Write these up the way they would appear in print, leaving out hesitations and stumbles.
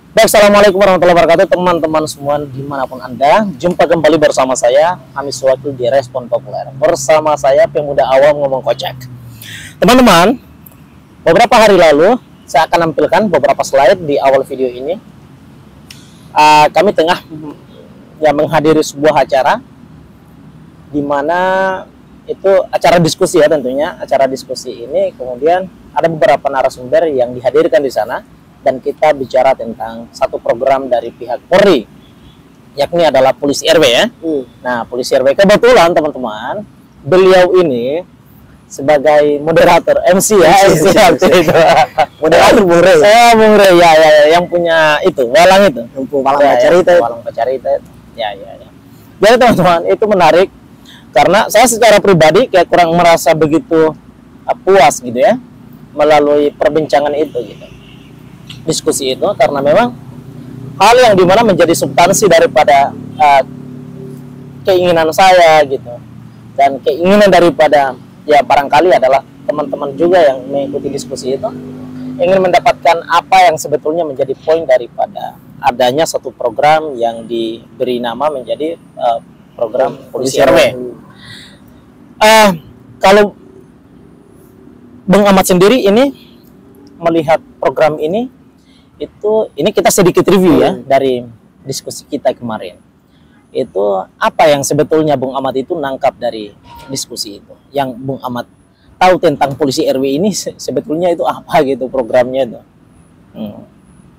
Baik, assalamualaikum warahmatullahi wabarakatuh, teman-teman semua dimanapun Anda. Jumpa kembali bersama saya, Hamis Wakil di Respon Populer. Bersama saya, pemuda awam ngomong kocak. Teman-teman, beberapa hari lalu saya akan nampilkan beberapa slide di awal video ini. Kami tengah menghadiri sebuah acara, di mana itu acara diskusi ya tentunya. Acara diskusi ini kemudian ada beberapa narasumber yang dihadirkan di sana. Dan kita bicara tentang satu program dari pihak Polri, yakni adalah Polisi RW ya. Nah, Polisi RW kebetulan teman-teman, beliau ini sebagai moderator MC ya, MC itu. Moderator Bung Rey. Bung Rey ya, yang punya itu, walang itu. Walang Pacarita. Walang Pacarita. Ya. Jadi teman-teman, itu menarik karena saya secara pribadi kayak kurang merasa begitu puas gitu ya melalui perbincangan itu gitu. Diskusi itu karena memang hal yang dimana menjadi substansi daripada keinginan saya gitu, dan keinginan daripada ya barangkali adalah teman-teman juga yang mengikuti diskusi itu ingin mendapatkan apa yang sebetulnya menjadi poin daripada adanya satu program yang diberi nama menjadi program Polisi RW. Kalau Bung Ahmad sendiri ini melihat program ini kita sedikit review ya dari diskusi kita kemarin. Itu apa yang sebetulnya Bung Ahmad itu nangkap dari diskusi itu? Yang Bung Ahmad tahu tentang Polisi RW ini sebetulnya itu apa gitu programnya itu?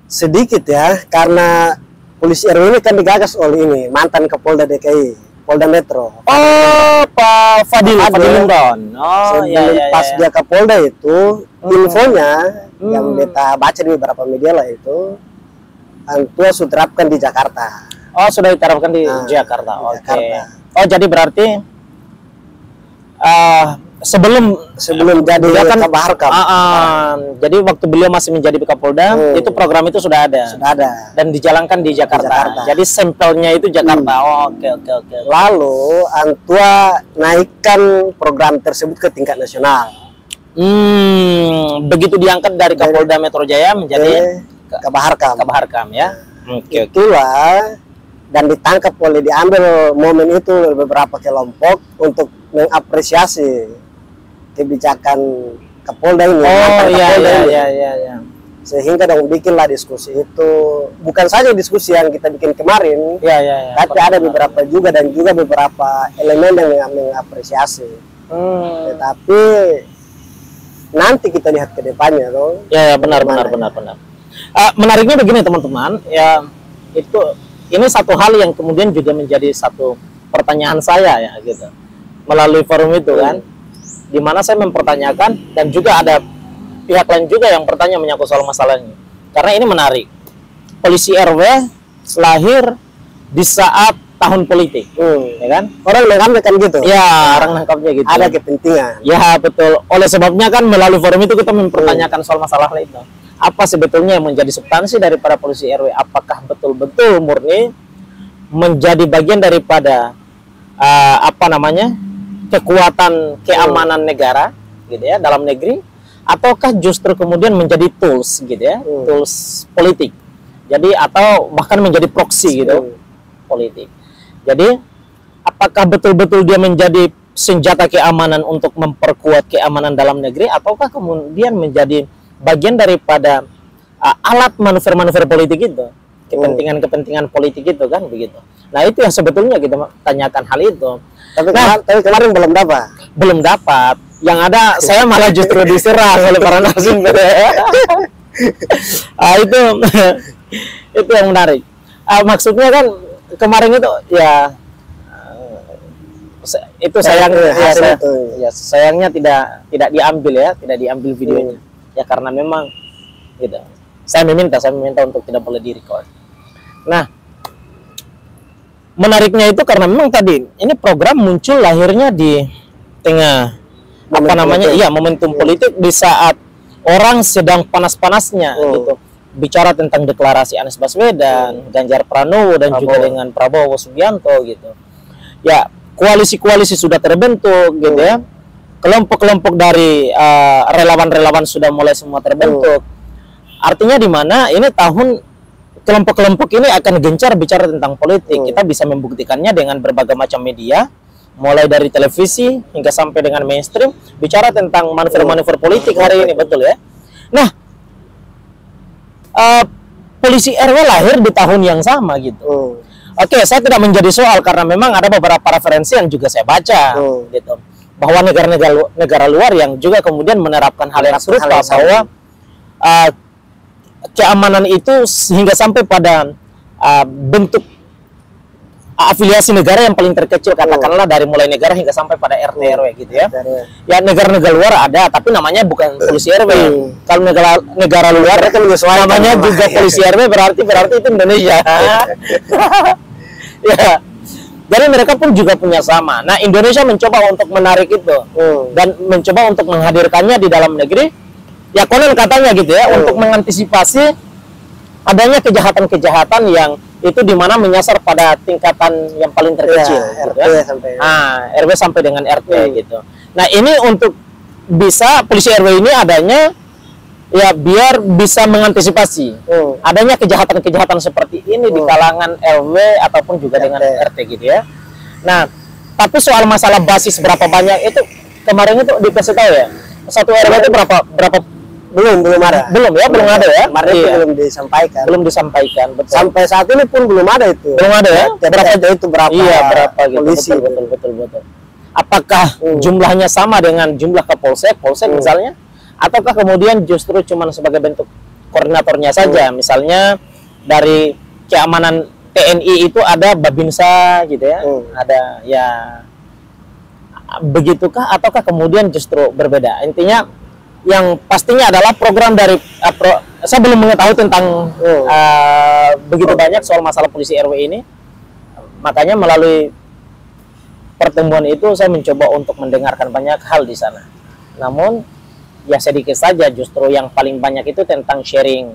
Sedikit ya, karena Polisi RW ini kan digagas oleh ini mantan Kapolda DKI, Polda Metro. Oh, Pak Fadil Imron. Oh, iya. Pas dia Kapolda itu infonya yang beta baca di beberapa media lah itu Antua sudah terapkan di Jakarta. Oh, sudah diterapkan di Jakarta. Oke. Oh, jadi berarti sebelum jadi Kabaharkam. Jadi waktu beliau masih menjadi Kapolda, itu program itu sudah ada. Sudah ada. Dan dijalankan di Jakarta. Jadi sampelnya itu Jakarta. Oh, oke. Lalu Antua naikkan program tersebut ke tingkat nasional. Begitu diangkat dari Kapolda Metro Jaya menjadi Kabaharkam ya. Itulah, dan ditangkap diambil momen itu beberapa kelompok untuk mengapresiasi kebijakan Kapolda ini. Oh iya. Sehingga dong bikinlah diskusi itu, bukan saja diskusi yang kita bikin kemarin, tapi ada beberapa juga dan juga beberapa elemen yang mengapresiasi. Tetapi nanti kita lihat ke depannya loh. Ya, benar. Menariknya begini teman-teman, ya ini satu hal yang kemudian juga menjadi satu pertanyaan saya ya gitu. Melalui forum itu kan, di mana saya mempertanyakan dan juga ada pihak lain juga yang bertanya menyangkut soal masalah ini. Karena ini menarik. Polisi RW lahir di saat tahun politik, ya kan? Orang nangkapnya kan gitu. Ya, orang nangkapnya gitu. Ada kepentingan. Ya, betul. Oleh sebabnya kan melalui forum itu kita mempertanyakan soal masalah itu. Apa sebetulnya yang menjadi substansi daripada Polisi RW? Apakah betul-betul murni menjadi bagian daripada kekuatan keamanan negara gitu ya dalam negeri, ataukah justru kemudian menjadi tools gitu ya, tools politik. Jadi atau bahkan menjadi proxy gitu politik. Jadi apakah betul-betul dia menjadi senjata keamanan untuk memperkuat keamanan dalam negeri, ataukah kemudian menjadi bagian daripada alat manuver-manuver politik itu, kepentingan-kepentingan politik itu kan begitu. Nah, itu yang sebetulnya kita tanyakan hal itu. Tapi kemarin belum dapat. Yang ada saya malah justru diserang oleh para narasumber. Itu yang menarik. Maksudnya kan kemarin itu ya itu sayangnya tidak diambil videonya ya, karena memang gitu. Saya meminta untuk tidak boleh direcord. Nah, menariknya itu karena memang tadi ini program muncul lahirnya di tengah momentum politik di saat orang sedang panas-panasnya gitu. Bicara tentang deklarasi Anies Baswedan, Ganjar Pranowo dan juga dengan Prabowo Subianto gitu. Ya, koalisi-koalisi sudah terbentuk gitu ya. Kelompok-kelompok dari relawan-relawan sudah mulai semua terbentuk. Artinya di mana ini tahun kelompok-kelompok ini akan gencar bicara tentang politik. Kita bisa membuktikannya dengan berbagai macam media, mulai dari televisi hingga sampai dengan mainstream, bicara tentang manuver-manuver politik hari ini, betul ya. Nah, polisi RW lahir di tahun yang sama gitu. Oke, saya tidak menjadi soal karena memang ada beberapa referensi yang juga saya baca gitu, bahwa negara luar yang juga kemudian menerapkan hal yang serupa, bahwa keamanan itu hingga sampai pada bentuk afiliasi negara yang paling terkecil, katakanlah dari mulai negara hingga sampai pada RT RW gitu ya. Ya negara-negara luar ada, tapi namanya bukan polisi RW. Kalau negara luar namanya juga polisi RW, berarti itu Indonesia. Ya. Jadi mereka pun juga punya sama. Nah, Indonesia mencoba untuk menarik itu dan mencoba untuk menghadirkannya di dalam negeri. Ya konon katanya gitu ya, untuk mengantisipasi adanya kejahatan-kejahatan yang itu dimana menyasar pada tingkatan yang paling terkecil, gitu RT ya. sampai RW sampai dengan RT gitu. Nah, ini untuk bisa polisi RW ini adanya ya biar bisa mengantisipasi adanya kejahatan-kejahatan seperti ini di kalangan RW ataupun juga dengan RT gitu ya. Nah, tapi soal masalah basis berapa banyak itu kemarin itu dikasih tahu ya. Satu RW itu berapa belum ada ya. Kemarin itu belum disampaikan, betul. Sampai saat ini pun belum ada itu. Belum ada ya. Berapa berapa gitu. Polisi, betul. Apakah jumlahnya sama dengan jumlah Kapolsek misalnya, ataukah kemudian justru cuma sebagai bentuk koordinatornya saja, misalnya dari keamanan TNI itu ada Babinsa gitu ya, ada ya begitukah, ataukah kemudian justru berbeda? Intinya yang pastinya adalah program dari saya belum mengetahui tentang begitu banyak soal masalah polisi RW ini, makanya melalui pertemuan itu saya mencoba untuk mendengarkan banyak hal di sana. Namun ya sedikit saja, justru yang paling banyak itu tentang sharing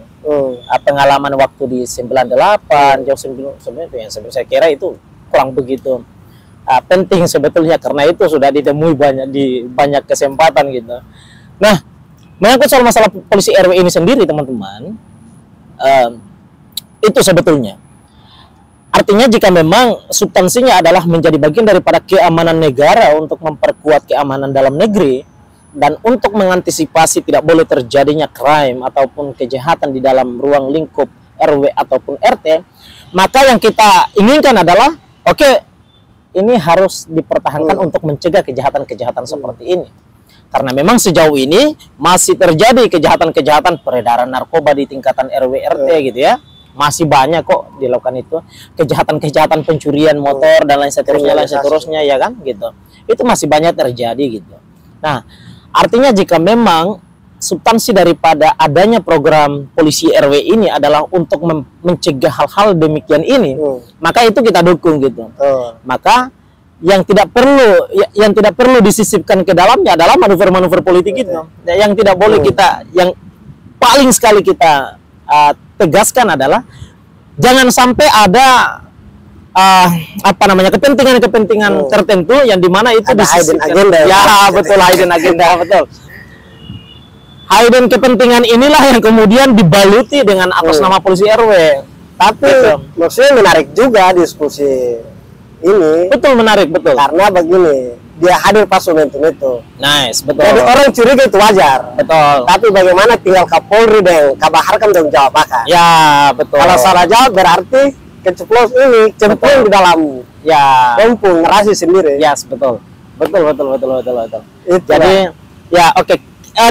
pengalaman waktu di 98 jauh sebenarnya yang saya kira itu kurang begitu penting sebetulnya, karena itu sudah ditemui di banyak kesempatan gitu. Nah, menyangkut soal masalah polisi RW ini sendiri teman-teman, itu sebetulnya artinya jika memang substansinya adalah menjadi bagian daripada keamanan negara untuk memperkuat keamanan dalam negeri dan untuk mengantisipasi tidak boleh terjadinya crime ataupun kejahatan di dalam ruang lingkup RW ataupun RT, maka yang kita inginkan adalah ini harus dipertahankan untuk mencegah kejahatan-kejahatan seperti ini. Karena memang sejauh ini masih terjadi kejahatan-kejahatan peredaran narkoba di tingkatan RW RT gitu ya. Masih banyak kok dilakukan itu. Kejahatan-kejahatan pencurian motor dan lain seterusnya ya kan gitu. Itu masih banyak terjadi gitu. Nah, artinya jika memang substansi daripada adanya program polisi RW ini adalah untuk mencegah hal-hal demikian ini, maka itu kita dukung gitu. Maka yang tidak perlu disisipkan ke dalamnya adalah manuver-manuver politik itu. Yang tidak boleh yang paling sekali kita tegaskan adalah jangan sampai ada kepentingan tertentu yang dimana itu hidden agenda. Ya, betul, hidden agenda, betul. Hidden kepentingan inilah yang kemudian dibaluti dengan atas nama polisi RW. Tapi maksudnya menarik juga diskusi ini. Betul, menarik, betul. Karena begini, dia hadir pas momentum itu. Nice, betul. Jadi orang curiga itu wajar. Betul. Tapi bagaimana tinggal Kapolri dan Kabahar kan dong jawab apa? Ya, betul. Kalau salah jawab berarti kecemplung di dalam kompung ngerasi sendiri. Yes, betul. Betul. Itu jadi ya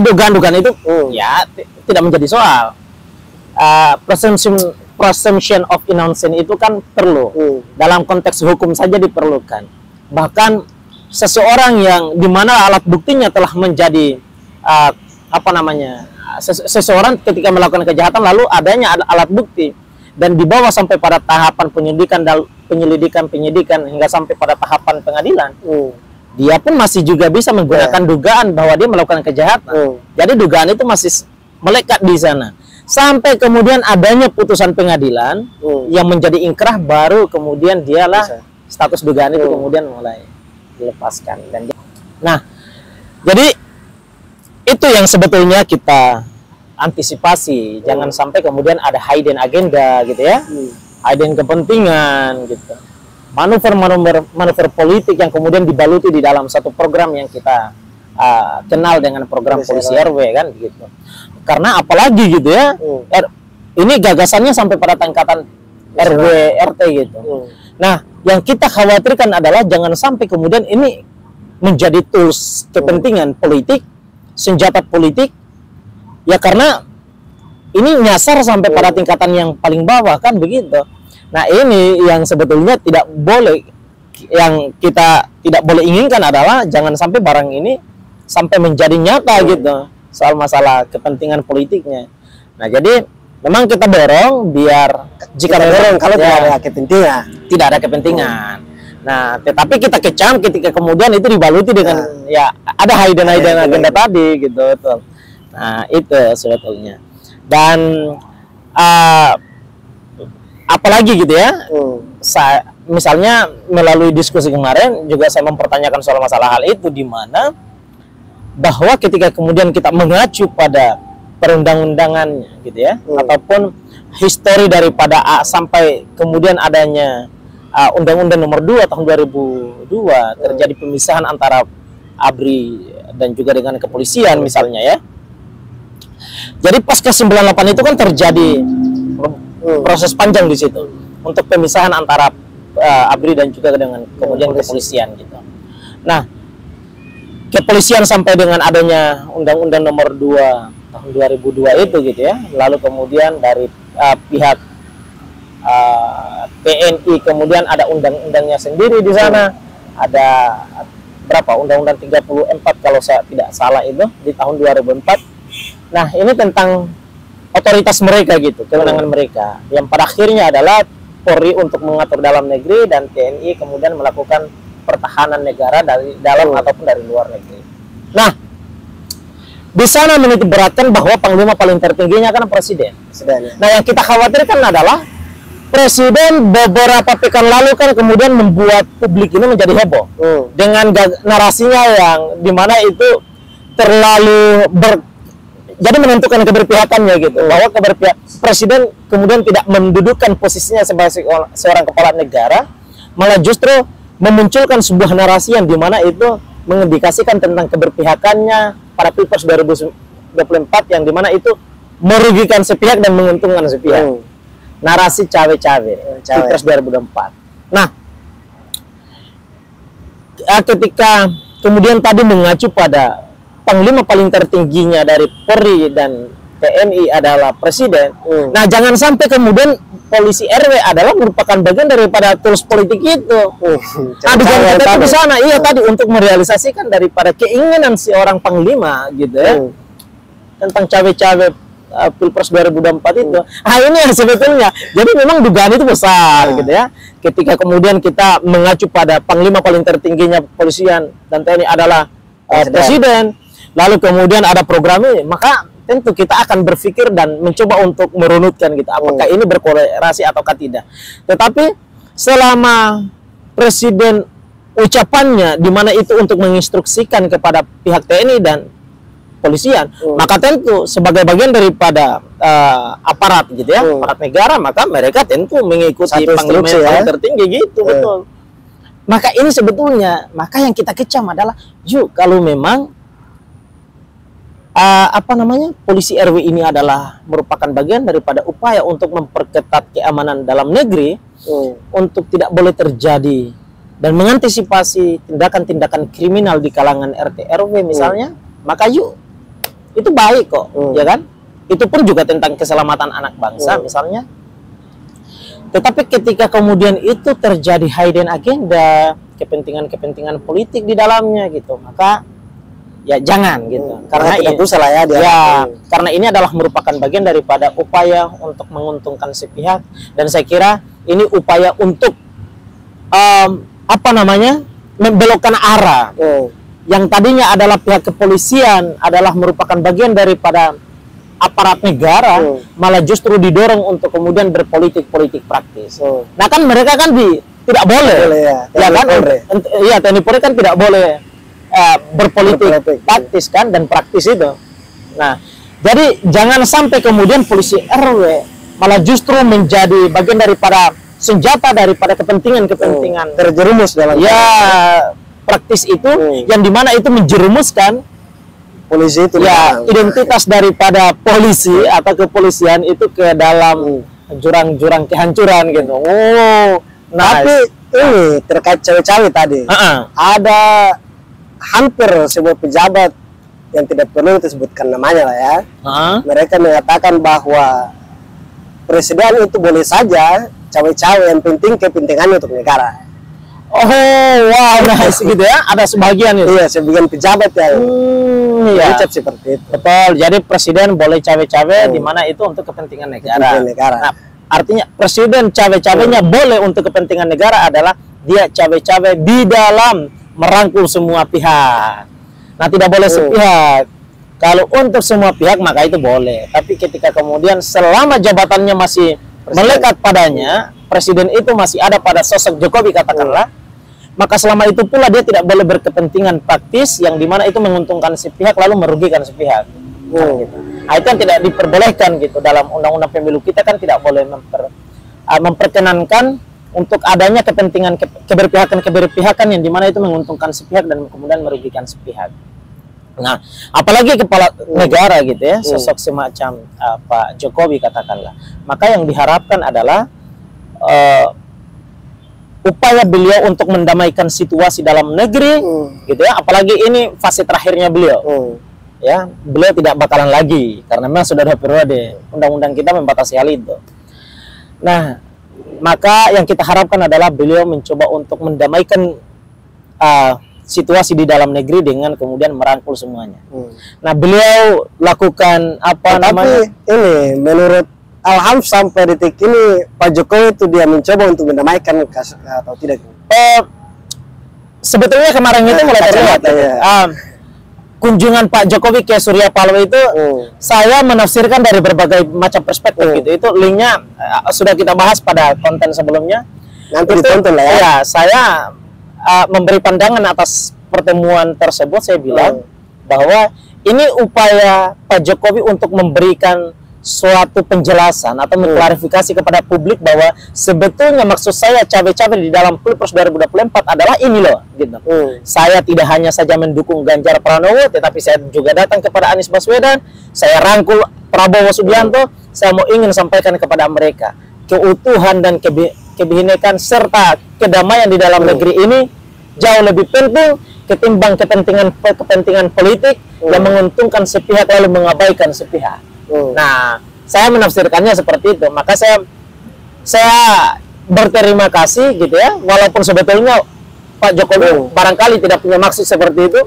dugaan-dugaan itu ya tidak menjadi soal. Presumption of innocence itu kan perlu dalam konteks hukum saja diperlukan. Bahkan seseorang yang dimana alat buktinya telah menjadi seseorang ketika melakukan kejahatan lalu adanya alat bukti dan dibawa sampai pada tahapan penyelidikan hingga sampai pada tahapan pengadilan, dia pun masih juga bisa menggunakan dugaan bahwa dia melakukan kejahatan. Jadi dugaan itu masih melekat di sana. Sampai kemudian adanya putusan pengadilan yang menjadi ingkrah, baru kemudian dialah status dugaan itu kemudian mulai dilepaskan. Nah, jadi itu yang sebetulnya kita antisipasi, jangan sampai kemudian ada hidden agenda gitu ya, hidden kepentingan gitu, manuver politik yang kemudian dibaluti di dalam satu program yang kita kenal dengan program polisi RW kan gitu. Karena apalagi gitu ya, ini gagasannya sampai pada tingkatan RW RT gitu. Nah, yang kita khawatirkan adalah jangan sampai kemudian ini menjadi tools kepentingan politik, senjata politik. Ya karena ini nyasar sampai pada tingkatan yang paling bawah kan begitu. Nah ini yang sebetulnya tidak boleh, yang kita tidak boleh inginkan adalah jangan sampai barang ini sampai menjadi nyata gitu soal masalah kepentingan politiknya. Nah jadi memang kita dorong biar jika dorong kalau tidak ada kepentingan, tidak ada kepentingan. Nah tetapi kita kecam ketika kemudian itu dibaluti dengan ya ada hidden agenda tadi gitu. Nah itu sebetulnya. Dan apalagi gitu ya, misalnya melalui diskusi kemarin juga saya mempertanyakan soal masalah hal itu, di mana bahwa ketika kemudian kita mengacu pada perundang-undangannya gitu ya, ataupun histori daripada sampai kemudian adanya Undang-Undang Nomor 2 tahun 2002 terjadi pemisahan antara ABRI dan juga dengan kepolisian misalnya ya. Jadi pasca 98 itu kan terjadi proses panjang di situ untuk pemisahan antara ABRI dan juga dengan kemudian kepolisian gitu. Nah, kepolisian sampai dengan adanya Undang-Undang Nomor 2 tahun 2002 itu gitu ya. Lalu kemudian dari pihak TNI kemudian ada undang-undangnya sendiri di sana. Ada berapa? Undang-Undang 34 kalau saya tidak salah itu di tahun 2004. Nah, ini tentang otoritas mereka gitu, kewenangan mereka. Yang pada akhirnya adalah Polri untuk mengatur dalam negeri dan TNI kemudian melakukan pertahanan negara dari dalam ataupun dari luar negeri. Nah, di sana menitik beratkan bahwa panglima paling tertingginya kan presiden. Nah, yang kita khawatirkan adalah presiden beberapa pekan lalu kan kemudian membuat publik ini menjadi heboh dengan narasinya yang dimana itu terlalu jadi menentukan keberpihakannya gitu, bahwa presiden kemudian tidak mendudukkan posisinya sebagai seorang kepala negara, malah justru memunculkan sebuah narasi yang dimana itu mengindikasikan tentang keberpihakannya pada Pilpres 2024 yang dimana itu merugikan sepihak dan menguntungkan sepihak. Narasi cawe-cawe Pilpres 2024. Nah, ketika kemudian tadi mengacu pada panglima paling tertingginya dari Polri dan TNI adalah presiden. Nah, jangan sampai kemudian polisi RW adalah merupakan bagian daripada tools politik itu. Nah, kita di sana tadi untuk merealisasikan daripada keinginan si orang panglima gitu ya. Tentang cawe-cawe Pilpres 2024 itu. Nah, ini yang sebetulnya. Jadi memang dugaan itu besar gitu ya. Ketika kemudian kita mengacu pada panglima paling tertingginya kepolisian dan TNI adalah presiden. Lalu kemudian ada program ini, maka tentu kita akan berpikir dan mencoba untuk merunutkan gitu, apakah ini berkorelasi ataukah tidak. Tetapi selama presiden ucapannya di mana itu untuk menginstruksikan kepada pihak TNI dan polisian, maka tentu sebagai bagian daripada aparat gitu ya, aparat negara, maka mereka tentu mengikuti panglima yang tertinggi gitu, betul. Maka ini sebetulnya, maka yang kita kecam adalah, yuk kalau memang polisi RW ini adalah merupakan bagian daripada upaya untuk memperketat keamanan dalam negeri, untuk tidak boleh terjadi dan mengantisipasi tindakan-tindakan kriminal di kalangan RT RW misalnya, maka yuk, itu baik kok, ya kan? Itu pun juga tentang keselamatan anak bangsa misalnya. Tetapi ketika kemudian itu terjadi hidden agenda, kepentingan-kepentingan politik di dalamnya gitu, maka ya jangan gitu, karena itu salah ya, karena ini adalah merupakan bagian daripada upaya untuk menguntungkan si pihak, dan saya kira ini upaya untuk membelokkan arah yang tadinya adalah pihak kepolisian adalah merupakan bagian daripada aparat negara, malah justru didorong untuk kemudian berpolitik praktis. Nah kan mereka kan tidak boleh, ya kan? Iya, TNI Polri kan tidak boleh berpolitik taktis kan dan praktis itu. Nah, Jadi jangan sampai kemudian polisi RW malah justru menjadi bagian daripada senjata daripada kepentingan terjerumus dalam praktis itu, yang dimana itu menjerumuskan polisi itu identitas daripada polisi atau kepolisian itu ke dalam jurang-jurang kehancuran gitu. Nice. Tapi ini terkait cawe-cawe tadi, ada hampir sebuah pejabat yang tidak perlu disebutkan namanya lah ya. Mereka mengatakan bahwa presiden itu boleh saja cawe-cawe, yang penting kepentingannya untuk negara. Oh, wow, nice gitu ya. Ada sebagian itu. Iya, sebagian pejabat yang berucap seperti itu. Betul. Jadi presiden boleh cawe-cawe di mana itu untuk kepentingan negara. Nah, artinya presiden cawe-cawenya boleh untuk kepentingan negara adalah dia cawe-cawe di dalam merangkul semua pihak. Nah, tidak boleh sepihak. Kalau untuk semua pihak maka itu boleh. Tapi ketika kemudian selama jabatannya masih melekat padanya, presiden itu masih ada pada sosok Jokowi katakanlah, maka selama itu pula dia tidak boleh berkepentingan praktis yang dimana itu menguntungkan sepihak lalu merugikan sepihak. Gitu. Nah, itu yang tidak diperbolehkan gitu dalam undang-undang pemilu kita, kan tidak boleh memperkenankan untuk adanya kepentingan keberpihakan yang dimana itu menguntungkan sepihak dan kemudian merugikan sepihak. Nah, apalagi kepala negara gitu ya, sosok semacam Pak Jokowi katakanlah, maka yang diharapkan adalah upaya beliau untuk mendamaikan situasi dalam negeri, gitu ya. Apalagi ini fase terakhirnya beliau, ya, beliau tidak bakalan lagi karena memang sudah ada periode, undang-undang kita membatasi hal itu. Nah, maka yang kita harapkan adalah beliau mencoba untuk mendamaikan situasi di dalam negeri dengan kemudian merangkul semuanya. Nah, beliau lakukan apa namanya? Ini menurut Alham sampai detik ini Pak Jokowi itu dia mencoba untuk mendamaikan atau tidak? Sebetulnya kemarin itu mulai terlihat kunjungan Pak Jokowi ke Surya Paloh itu saya menafsirkan dari berbagai macam perspektif gitu. Itu linknya sudah kita bahas pada konten sebelumnya. Nanti ditonton lah ya. Ya, saya memberi pandangan atas pertemuan tersebut. Saya bilang bahwa ini upaya Pak Jokowi untuk memberikan suatu penjelasan atau mengklarifikasi kepada publik bahwa sebetulnya maksud saya cawe-cawe di dalam Pilpres 2024 adalah ini loh gitu. Saya tidak hanya saja mendukung Ganjar Pranowo, tetapi saya juga datang kepada Anies Baswedan, saya rangkul Prabowo Subianto, saya mau ingin sampaikan kepada mereka keutuhan dan kebinekaan serta kedamaian di dalam negeri ini jauh lebih penting ketimbang kepentingan politik yang menguntungkan sepihak lalu mengabaikan sepihak. Nah, saya menafsirkannya seperti itu. Maka saya berterima kasih gitu ya, walaupun sebetulnya Pak Jokowi barangkali tidak punya maksud seperti itu,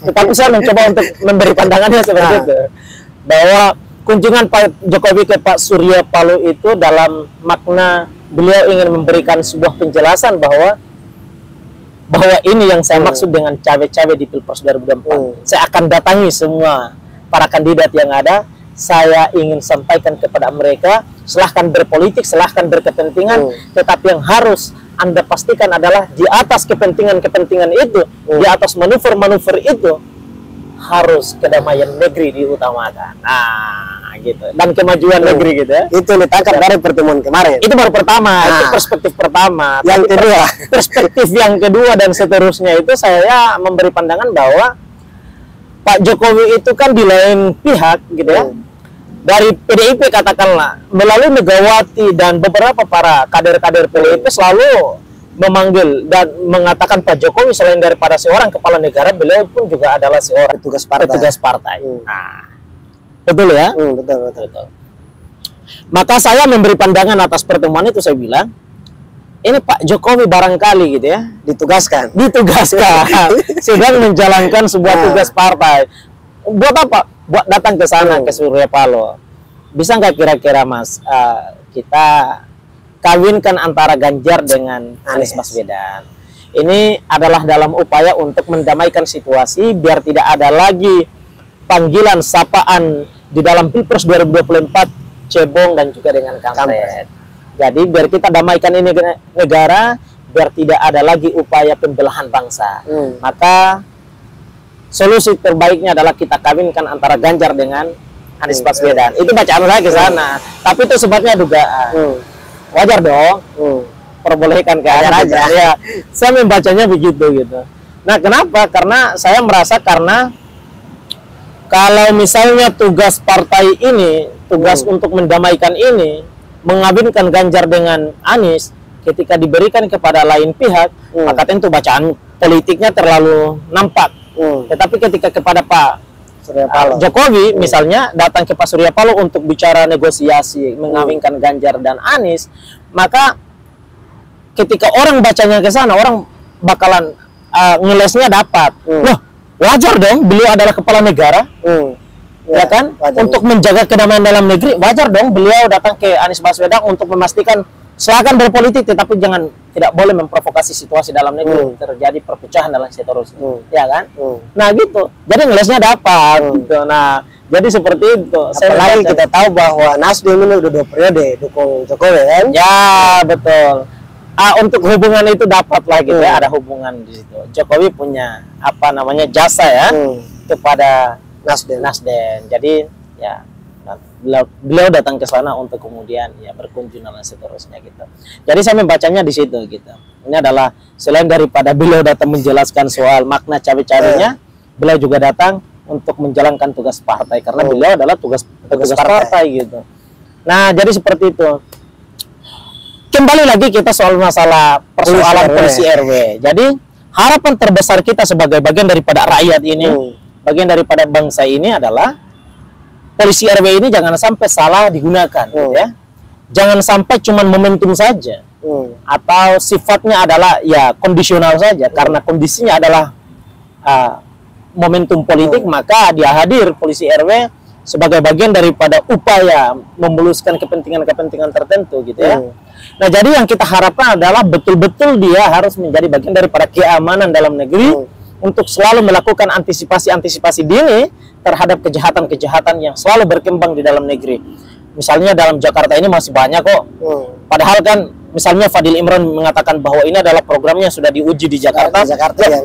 tetapi saya mencoba untuk memberi pandangannya seperti itu, bahwa kunjungan Pak Jokowi ke Pak Surya Paloh itu dalam makna beliau ingin memberikan sebuah penjelasan bahwa ini yang saya maksud dengan cawe-cawe di Pilpres 2024. Saya akan datangi semua para kandidat yang ada, saya ingin sampaikan kepada mereka, silahkan berpolitik, silahkan berkepentingan, tetapi yang harus Anda pastikan adalah di atas kepentingan itu, di atas manuver-manuver itu, harus kedamaian negeri diutamakan. Nah, gitu. Dan kemajuan negeri gitu ya. Itu ditangkap dari pertemuan kemarin. Itu baru pertama, itu perspektif pertama. Yang kedua, perspektif yang kedua dan seterusnya itu saya memberi pandangan bahwa Pak Jokowi itu kan di lain pihak gitu ya. Dari PDIP katakanlah, melalui Megawati dan beberapa para kader-kader PDIP selalu memanggil dan mengatakan Pak Jokowi selain daripada seorang kepala negara, beliau pun juga adalah seorang petugas partai. Nah, betul ya? Betul. Maka saya memberi pandangan atas pertemuan itu, saya bilang, ini Pak Jokowi barangkali gitu ya, ditugaskan sedang menjalankan sebuah tugas partai. Buat apa? Buat datang ke sana ke Surya Paloh. Bisa nggak kira-kira Mas kita kawinkan antara Ganjar dengan Anies Baswedan? Ini adalah dalam upaya untuk mendamaikan situasi biar tidak ada lagi panggilan sapaan di dalam Pilpres 2024 cebong dan juga dengan kampret. Jadi biar kita damaikan ini negara, biar tidak ada lagi upaya pembelahan bangsa. Maka solusi terbaiknya adalah kita kawinkan antara Ganjar dengan Anies Baswedan. Itu bacaan saya ke sana. Tapi itu sebabnya dugaan. Wajar dong. Perbolehkan ke aja. Ya, saya membacanya begitu gitu. Nah, kenapa? Karena saya merasa karena kalau misalnya tugas partai ini, tugas untuk mendamaikan ini, mengawinkan Ganjar dengan Anies, ketika diberikan kepada lain pihak, maka tentu bacaan politiknya terlalu nampak. Tetapi ketika kepada Pak Jokowi misalnya datang ke Pak Surya Paloh untuk bicara negosiasi, mengawinkan Ganjar dan Anies, maka ketika orang bacanya ke sana, orang bakalan ngelesnya dapat. Loh, wajar dong, beliau adalah kepala negara. Ya kan? Wajar, untuk menjaga kedamaian dalam negeri, wajar dong beliau datang ke Anies Baswedan untuk memastikan silakan berpolitik, tetapi tidak boleh memprovokasi situasi dalam negeri, terjadi perpecahan dan seterusnya, ya kan? Nah gitu, jadi ngelesnya dapat. Gitu. Nah, jadi seperti itu. Apalagi kita tahu bahwa Nasdem ini udah 2 periode dukung Jokowi kan? Ya betul. Untuk hubungan itu dapat lah gitu ya, ada hubungan di situ. Jokowi punya apa namanya jasa ya kepada Nasdem. Jadi ya. Beliau datang ke sana untuk kemudian ya berkunjung dan seterusnya gitu. Jadi saya membacanya di situ gitu. Ini adalah selain daripada beliau datang menjelaskan soal makna cawe-cawenya, beliau juga datang untuk menjalankan tugas partai karena beliau adalah tugas partai gitu. Nah, jadi seperti itu. Kembali lagi kita soal masalah persoalan polisi RW. Jadi harapan terbesar kita sebagai bagian daripada rakyat ini, bagian daripada bangsa ini adalah polisi RW ini jangan sampai salah digunakan, gitu ya. Jangan sampai cuman momentum saja, atau sifatnya adalah ya kondisional saja, karena kondisinya adalah momentum politik, maka dia hadir polisi RW sebagai bagian daripada upaya memuluskan kepentingan-kepentingan tertentu, gitu ya. Nah, jadi yang kita harapkan adalah betul-betul dia harus menjadi bagian daripada keamanan dalam negeri untuk selalu melakukan antisipasi dini terhadap kejahatan-kejahatan yang selalu berkembang di dalam negeri. Misalnya dalam Jakarta ini masih banyak kok. Padahal kan misalnya Fadil Imran mengatakan bahwa ini adalah programnya sudah diuji di Jakarta.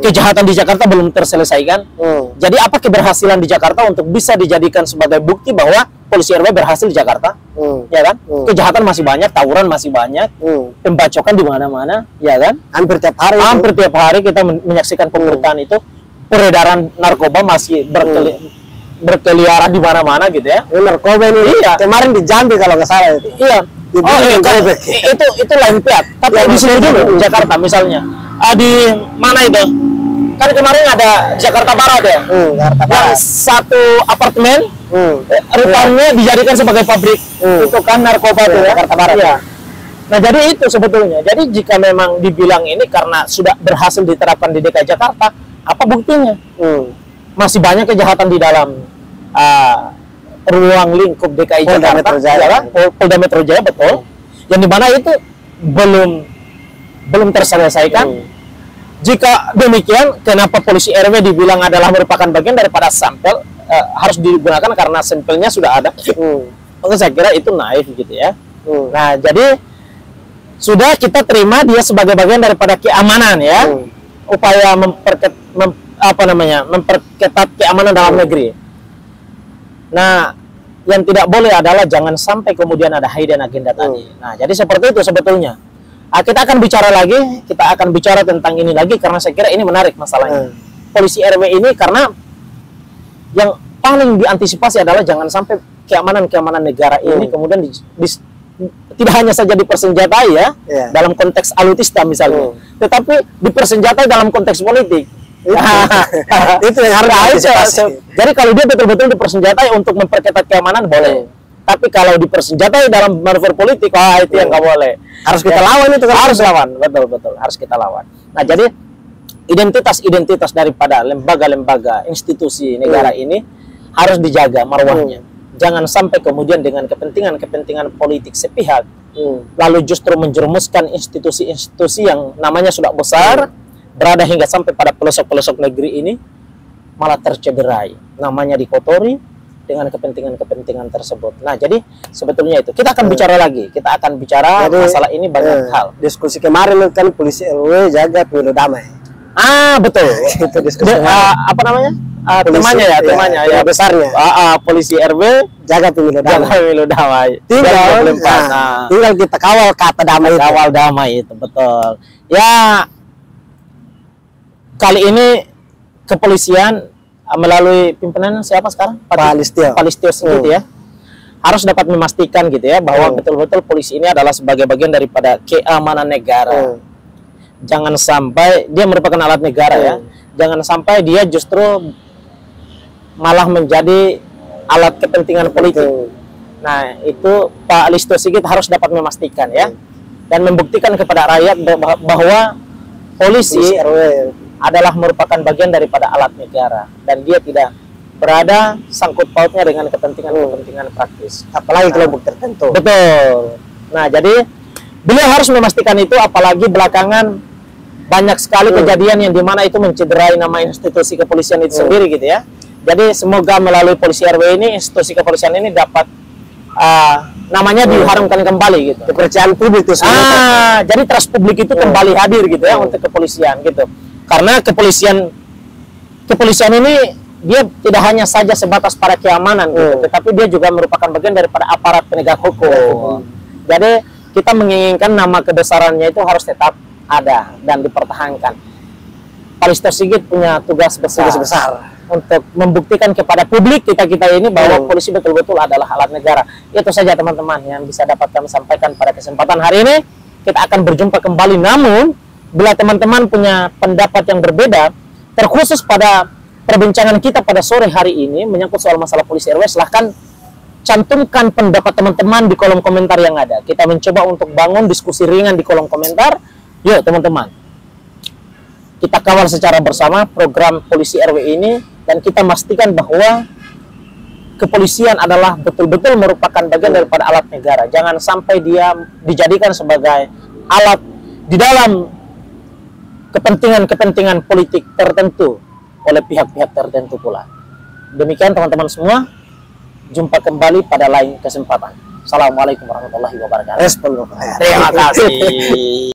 Kejahatan di Jakarta belum terselesaikan. Jadi apa keberhasilan di Jakarta untuk bisa dijadikan sebagai bukti bahwa polisi RW berhasil di Jakarta? Ya kan? Kejahatan masih banyak, tawuran masih banyak, pembacokan di mana-mana, ya kan? Hampir tiap hari kita menyaksikan pemberitaan itu. Peredaran narkoba masih berkeliaran di mana-mana gitu ya. Narkoba ini kemarin di Jambi kalau nggak salah itu. Iya. Itu lain pihak. Tapi di sini dulu Jakarta misalnya. Di mana itu? Kan kemarin ada Jakarta Barat ya. Jakarta Barat. Yang satu apartemen rupanya dijadikan sebagai pabrik itu kan narkoba itu ya. Jakarta Barat. Ya. Nah, jadi itu sebetulnya. Jadi jika memang dibilang ini karena sudah berhasil diterapkan di DKI Jakarta, apa buktinya? Masih banyak kejahatan di dalam ruang lingkup DKI Jakarta, Polda Metro Jaya, betul. Yang dimana itu belum terselesaikan. Jika demikian, kenapa polisi RW dibilang adalah merupakan bagian daripada sampel harus digunakan karena sampelnya sudah ada? Maka saya kira itu naif gitu ya. Nah, jadi sudah kita terima dia sebagai bagian daripada keamanan ya. Upaya memperketat keamanan dalam negeri. Nah, yang tidak boleh adalah jangan sampai kemudian ada hidden agenda tadi. Nah, jadi seperti itu sebetulnya. Kita akan bicara lagi, kita akan bicara tentang ini lagi karena saya kira ini menarik masalahnya. Polisi RW ini karena yang paling diantisipasi adalah jangan sampai keamanan negara ini kemudian tidak hanya saja dipersenjatai ya, dalam konteks alutista misalnya, tetapi dipersenjatai dalam konteks politik. Itu yang harus diantisipasi. Jadi kalau dia betul-betul dipersenjatai untuk memperketat keamanan boleh, tapi kalau dipersenjatai dalam manuver politik, itu yang nggak boleh. Harus kita lawan itu, harus lawan, betul harus kita lawan. Nah, jadi identitas daripada lembaga-lembaga institusi negara ini harus dijaga marwahnya. Jangan sampai kemudian dengan kepentingan politik sepihak lalu justru menjerumuskan institusi-institusi yang namanya sudah besar berada hingga sampai pada pelosok-pelosok negeri ini malah tercederai, namanya dikotori dengan kepentingan tersebut. Nah, jadi sebetulnya itu kita akan bicara lagi, kita akan bicara masalah ini banyak hal. Diskusi kemarin kan polisi RW jaga pemilu damai. Betul. Itu diskusi. Apa namanya? temannya ya, temannya ya, besarnya. Polisi RW Jaga pemilu damai. jaga pemilu damai. Tinggal kita kawal kata damai itu. Kawal damai itu betul. Ya, kali ini kepolisian melalui pimpinan siapa sekarang? Pak Listio gitu ya. Harus dapat memastikan gitu ya bahwa betul-betul polisi ini adalah sebagai bagian daripada keamanan negara. Jangan sampai dia merupakan alat negara ya. Jangan sampai dia justru malah menjadi alat kepentingan politik. Nah, itu Pak Listio Sigit harus dapat memastikan ya. Dan membuktikan kepada rakyat bahwa polisi adalah merupakan bagian daripada alat negara dan dia tidak berada sangkut pautnya dengan kepentingan praktis, apalagi kelompok tertentu. Betul. Nah, jadi beliau harus memastikan itu, apalagi belakangan banyak sekali kejadian yang dimana itu mencederai nama institusi kepolisian itu sendiri gitu ya. Jadi semoga melalui polisi RW ini, institusi kepolisian ini dapat namanya diharumkan kembali gitu. Kepercayaan publik itu jadi trust publik itu kembali hadir gitu ya untuk kepolisian gitu. Karena kepolisian ini dia tidak hanya saja sebatas pada keamanan gitu, tetapi dia juga merupakan bagian daripada aparat penegak hukum. Jadi kita menginginkan nama kebesarannya itu harus tetap ada dan dipertahankan. Pak Listio Sigit punya tugas besar untuk membuktikan kepada publik kita ini bahwa polisi betul-betul adalah alat negara. Itu saja teman-teman yang bisa dapat kami sampaikan pada kesempatan hari ini. Kita akan berjumpa kembali, namun bila teman-teman punya pendapat yang berbeda terkhusus pada perbincangan kita pada sore hari ini menyangkut soal masalah polisi RW, silahkan cantumkan pendapat teman-teman di kolom komentar yang ada. Kita mencoba untuk bangun diskusi ringan di kolom komentar. Yuk teman-teman, kita kawal secara bersama program polisi RW ini dan kita pastikan bahwa kepolisian adalah betul-betul merupakan bagian daripada alat negara. Jangan sampai dia dijadikan sebagai alat di dalam kepentingan politik tertentu oleh pihak-pihak tertentu pula. Demikian teman-teman semua, jumpa kembali pada lain kesempatan. Assalamualaikum warahmatullahi wabarakatuh. Respon. Terima kasih.